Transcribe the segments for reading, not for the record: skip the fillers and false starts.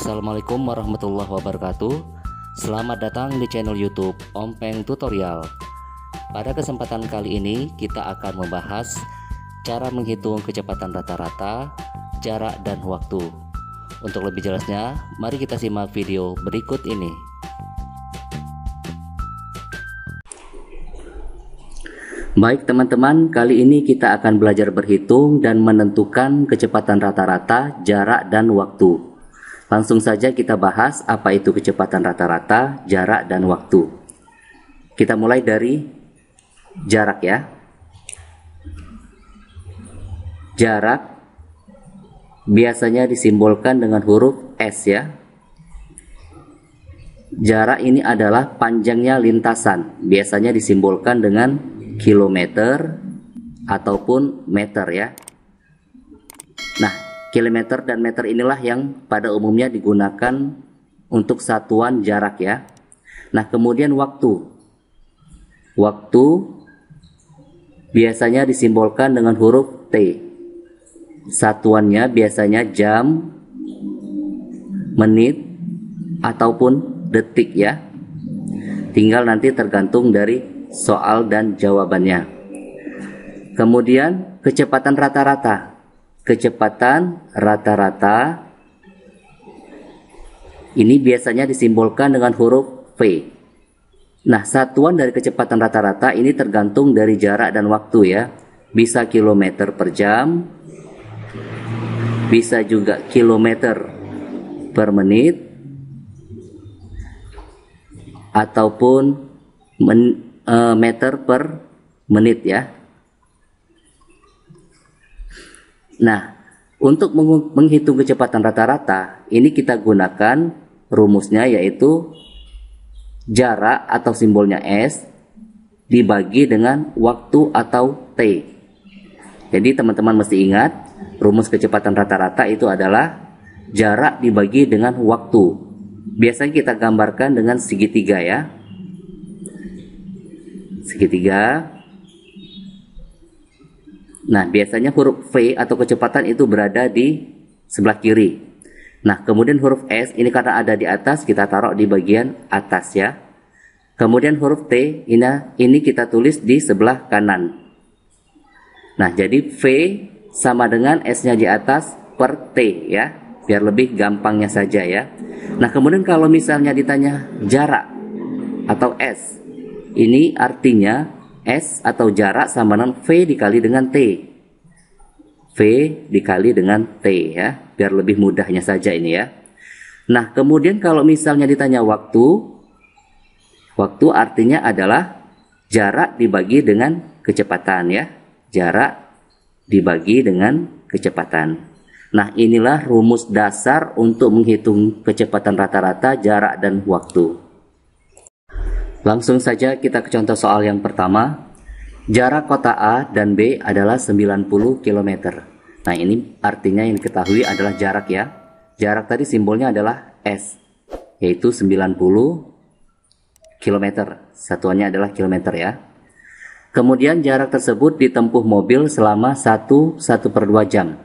Assalamualaikum warahmatullahi wabarakatuh. Selamat datang di channel YouTube Om Peng Tutorial. Pada kesempatan kali ini kita akan membahas cara menghitung kecepatan rata-rata, jarak dan waktu. Untuk lebih jelasnya, mari kita simak video berikut ini. Baik teman-teman, kali ini kita akan belajar berhitung dan menentukan kecepatan rata-rata, jarak dan waktu. Langsung saja kita bahas apa itu kecepatan rata-rata, jarak dan waktu. Kita mulai dari jarak ya. Jarak biasanya disimbolkan dengan huruf S ya. Jarak ini adalah panjangnya lintasan, biasanya disimbolkan dengan kilometer ataupun meter ya. Nah, kilometer dan meter inilah yang pada umumnya digunakan untuk satuan jarak ya. Nah, kemudian waktu. Waktu biasanya disimbolkan dengan huruf T. Satuannya biasanya jam, menit ataupun detik ya. Tinggal nanti tergantung dari soal dan jawabannya. Kemudian kecepatan rata-rata. Kecepatan rata-rata ini biasanya disimbolkan dengan huruf V. Nah, satuan dari kecepatan rata-rata ini tergantung dari jarak dan waktu ya. Bisa kilometer per jam, bisa juga kilometer per menit, ataupun meter per menit ya. Nah, untuk menghitung kecepatan rata-rata ini kita gunakan rumusnya, yaitu jarak atau simbolnya S dibagi dengan waktu atau T. Jadi teman-teman mesti ingat, rumus kecepatan rata-rata itu adalah jarak dibagi dengan waktu. Biasanya kita gambarkan dengan segitiga ya. Segitiga. Nah, biasanya huruf V atau kecepatan itu berada di sebelah kiri. Nah, kemudian huruf S ini karena ada di atas, kita taruh di bagian atas ya. Kemudian huruf T ini kita tulis di sebelah kanan. Nah, jadi V sama dengan S-nya di atas per T ya, biar lebih gampangnya saja ya. Nah, kemudian kalau misalnya ditanya jarak atau S, ini artinya S atau jarak sama dengan V dikali dengan T. V dikali dengan T ya, biar lebih mudahnya saja ini ya. Nah, kemudian kalau misalnya ditanya waktu, waktu artinya adalah jarak dibagi dengan kecepatan ya. Jarak dibagi dengan kecepatan. Nah, inilah rumus dasar untuk menghitung kecepatan rata-rata, jarak dan waktu. Langsung saja kita ke contoh soal yang pertama. Jarak kota A dan B adalah 90 km. Nah, ini artinya yang diketahui adalah jarak ya. Jarak tadi simbolnya adalah S, yaitu 90 km. Satuannya adalah kilometer ya. Kemudian jarak tersebut ditempuh mobil selama 1/2 jam.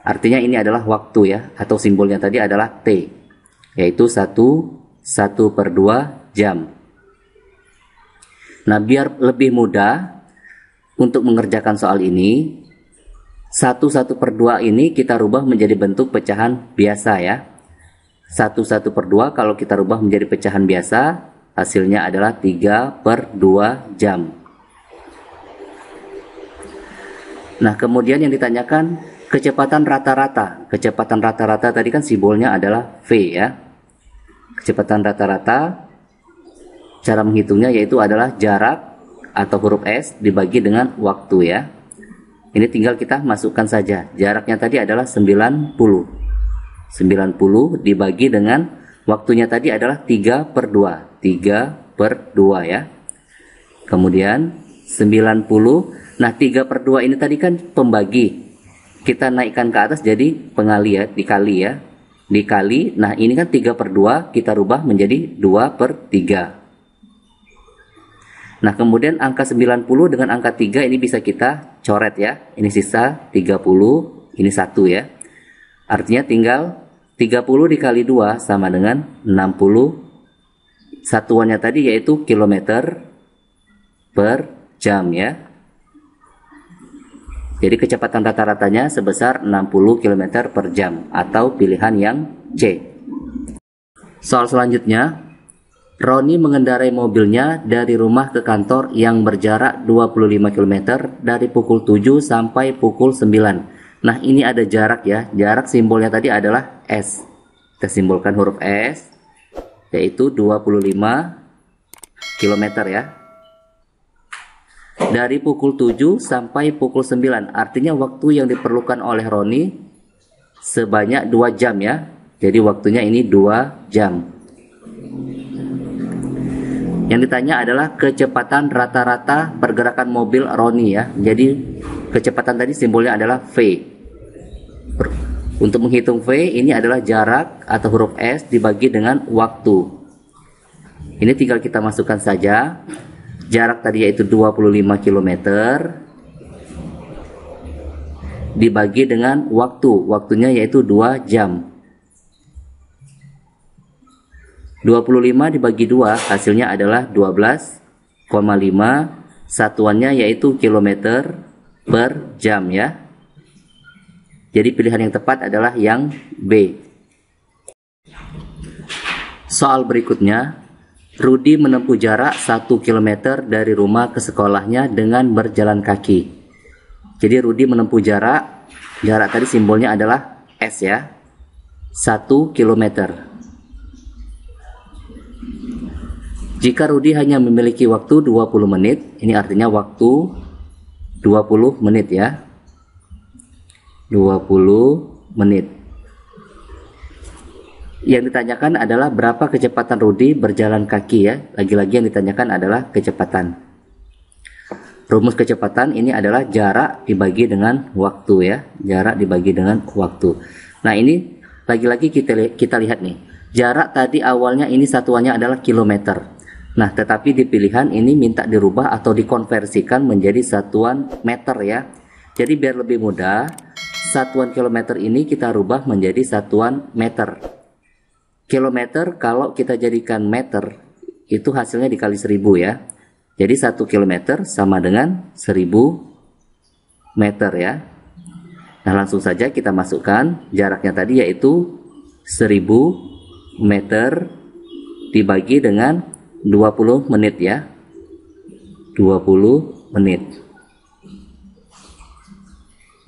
Artinya ini adalah waktu ya, atau simbolnya tadi adalah T, yaitu 1/2 jam. Nah, biar lebih mudah untuk mengerjakan soal ini, 1/2 ini kita rubah menjadi bentuk pecahan biasa ya. 1/2 kalau kita rubah menjadi pecahan biasa, hasilnya adalah 3/2 jam. Nah, kemudian yang ditanyakan kecepatan rata-rata. Kecepatan rata-rata tadi kan simbolnya adalah V ya. Kecepatan rata-rata, cara menghitungnya yaitu adalah jarak atau huruf S dibagi dengan waktu ya. Ini tinggal kita masukkan saja. Jaraknya tadi adalah 90. 90 dibagi dengan waktunya tadi adalah 3/2. 3/2 ya. Kemudian 90. Nah, 3/2 ini tadi kan pembagi. Kita naikkan ke atas jadi pengali ya, dikali ya. Dikali. Nah, ini kan 3/2 kita rubah menjadi 2/3. Nah, kemudian angka 90 dengan angka 3 ini bisa kita coret ya. Ini sisa 30, ini 1 ya. Artinya tinggal 30 dikali 2 sama dengan 60. Satuannya tadi yaitu kilometer per jam ya. Jadi kecepatan rata-ratanya sebesar 60 km per jam atau pilihan yang C. Soal selanjutnya, Roni mengendarai mobilnya dari rumah ke kantor yang berjarak 25 km dari pukul 7 sampai pukul 9. Nah, ini ada jarak ya. Jarak simbolnya tadi adalah S. Kita simbolkan huruf S, yaitu 25 km ya. Dari pukul 7 sampai pukul 9. Artinya waktu yang diperlukan oleh Roni sebanyak 2 jam ya. Jadi waktunya ini 2 jam. Yang ditanya adalah kecepatan rata-rata pergerakan mobil Roni ya. Jadi kecepatan tadi simbolnya adalah V. Untuk menghitung V ini adalah jarak atau huruf S dibagi dengan waktu. Ini tinggal kita masukkan saja. Jarak tadi yaitu 25 km dibagi dengan waktu. Waktunya yaitu 2 jam. 25 dibagi 2 hasilnya adalah 12,5. Satuannya yaitu kilometer per jam ya. Jadi pilihan yang tepat adalah yang B. Soal berikutnya, Rudi menempuh jarak 1 km dari rumah ke sekolahnya dengan berjalan kaki. Jadi Rudi menempuh jarak tadi simbolnya adalah S ya. 1 km. Jika Rudi hanya memiliki waktu 20 menit, ini artinya waktu 20 menit ya. 20 menit. Yang ditanyakan adalah berapa kecepatan Rudi berjalan kaki ya. Lagi-lagi yang ditanyakan adalah kecepatan. Rumus kecepatan ini adalah jarak dibagi dengan waktu ya. Jarak dibagi dengan waktu. Nah ini lagi-lagi kita lihat nih. Jarak tadi awalnya ini satuannya adalah kilometer. Nah, tetapi di pilihan ini minta dirubah atau dikonversikan menjadi satuan meter ya. Jadi biar lebih mudah, satuan kilometer ini kita rubah menjadi satuan meter. Kilometer kalau kita jadikan meter, itu hasilnya dikali 1000 ya. Jadi 1 kilometer sama dengan 1000 meter ya. Nah, langsung saja kita masukkan jaraknya tadi yaitu 1000 meter dibagi dengan 20 menit ya. 20 menit.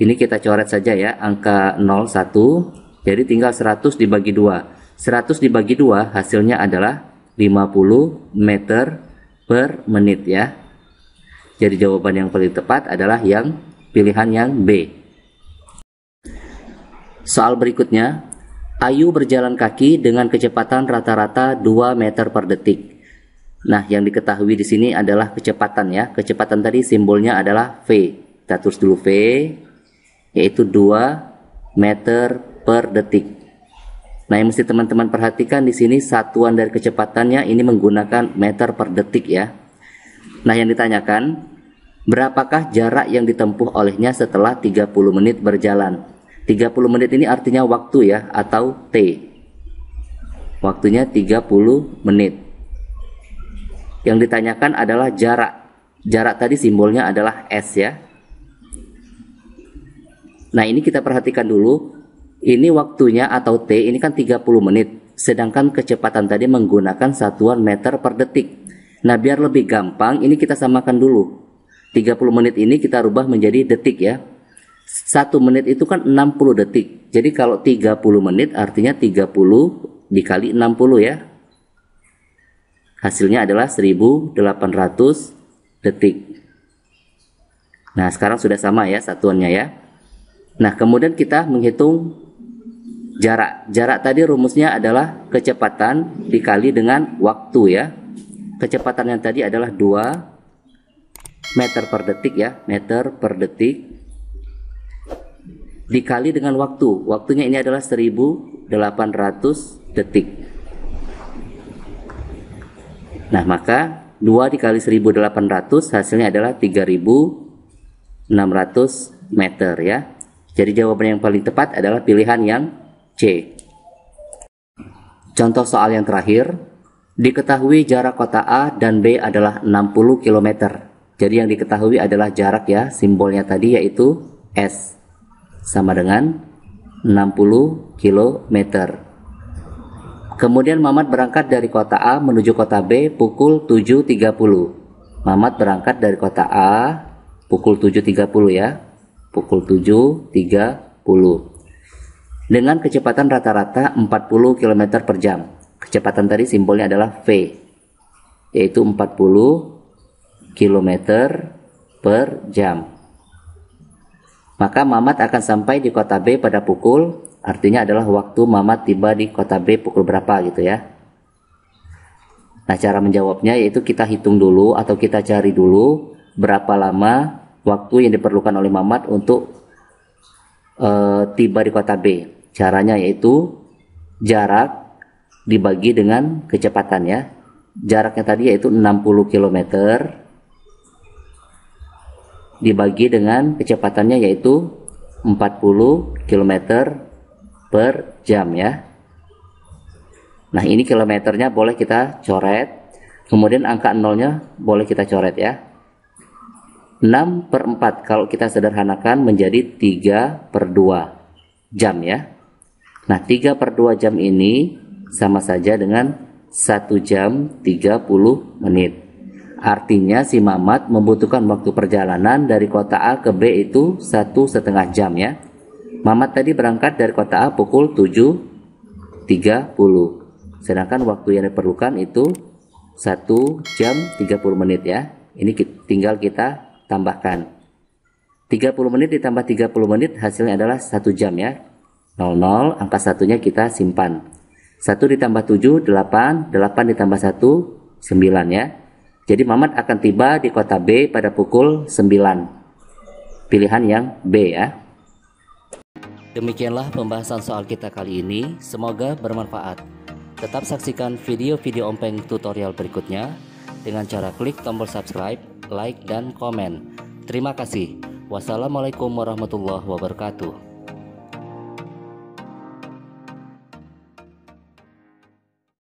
Ini kita coret saja ya, angka 01. Jadi tinggal 100 dibagi 2. 100 dibagi 2 hasilnya adalah 50 meter per menit ya. Jadi jawaban yang paling tepat adalah yang pilihan yang B. Soal berikutnya, Ayu berjalan kaki dengan kecepatan rata-rata 2 meter per detik. Nah, yang diketahui di sini adalah kecepatan ya. Kecepatan tadi simbolnya adalah V. Kita tulis dulu V, yaitu 2 meter per detik. Nah, yang mesti teman-teman perhatikan di sini satuan dari kecepatannya ini menggunakan meter per detik ya. Nah, yang ditanyakan, berapakah jarak yang ditempuh olehnya setelah 30 menit berjalan? 30 menit ini artinya waktu ya, atau T. Waktunya 30 menit. Yang ditanyakan adalah jarak. Jarak tadi simbolnya adalah S ya. Nah, ini kita perhatikan dulu. Ini waktunya atau T ini kan 30 menit. Sedangkan kecepatan tadi menggunakan satuan meter per detik. Nah, biar lebih gampang ini kita samakan dulu. 30 menit ini kita rubah menjadi detik ya. 1 menit itu kan 60 detik. Jadi kalau 30 menit artinya 30 dikali 60 ya. Hasilnya adalah 1800 detik. Nah, sekarang sudah sama ya satuannya ya. Nah, kemudian kita menghitung jarak. Jarak tadi rumusnya adalah kecepatan dikali dengan waktu ya. Kecepatan yang tadi adalah 2 meter per detik ya. Meter per detik dikali dengan waktu. Waktunya ini adalah 1800 detik. Nah, maka 2 dikali 1800 hasilnya adalah 3600 meter ya. Jadi jawaban yang paling tepat adalah pilihan yang C. Contoh soal yang terakhir, diketahui jarak kota A dan B adalah 60 km. Jadi yang diketahui adalah jarak ya, simbolnya tadi yaitu S, sama dengan 60 km. Kemudian Mamat berangkat dari kota A menuju kota B pukul 7.30. Mamat berangkat dari kota A pukul 7.30 ya, pukul 7.30. Dengan kecepatan rata-rata 40 km per jam. Kecepatan tadi simbolnya adalah V, yaitu 40 km per jam. Maka Mamat akan sampai di kota B pada pukul, artinya adalah waktu Mamat tiba di kota B pukul berapa gitu ya. Nah, cara menjawabnya yaitu kita hitung dulu atau kita cari dulu berapa lama waktu yang diperlukan oleh Mamat untuk tiba di kota B. Caranya yaitu jarak dibagi dengan kecepatan ya. Jaraknya tadi yaitu 60 km dibagi dengan kecepatannya yaitu 40 km per jam ya. Nah, ini kilometernya boleh kita coret, kemudian angka nolnya boleh kita coret ya. 6/4 kalau kita sederhanakan menjadi 3/2 jam ya. Nah, 3/2 jam ini sama saja dengan 1 jam 30 menit. Artinya si Mamat membutuhkan waktu perjalanan dari kota A ke B itu 1,5 jam ya. Mamat tadi berangkat dari kota A pukul 7.30. Sedangkan waktu yang diperlukan itu 1 jam 30 menit ya. Ini tinggal kita tambahkan. 30 menit ditambah 30 menit hasilnya adalah 1 jam ya. 00, angka satunya kita simpan. 1 ditambah 7, 8, 8 ditambah 1, 9 ya. Jadi Mamat akan tiba di kota B pada pukul 9. Pilihan yang B ya. Demikianlah pembahasan soal kita kali ini, semoga bermanfaat. Tetap saksikan video-video Ompeng tutorial berikutnya dengan cara klik tombol subscribe, like, dan komen. Terima kasih. Wassalamualaikum warahmatullahi wabarakatuh.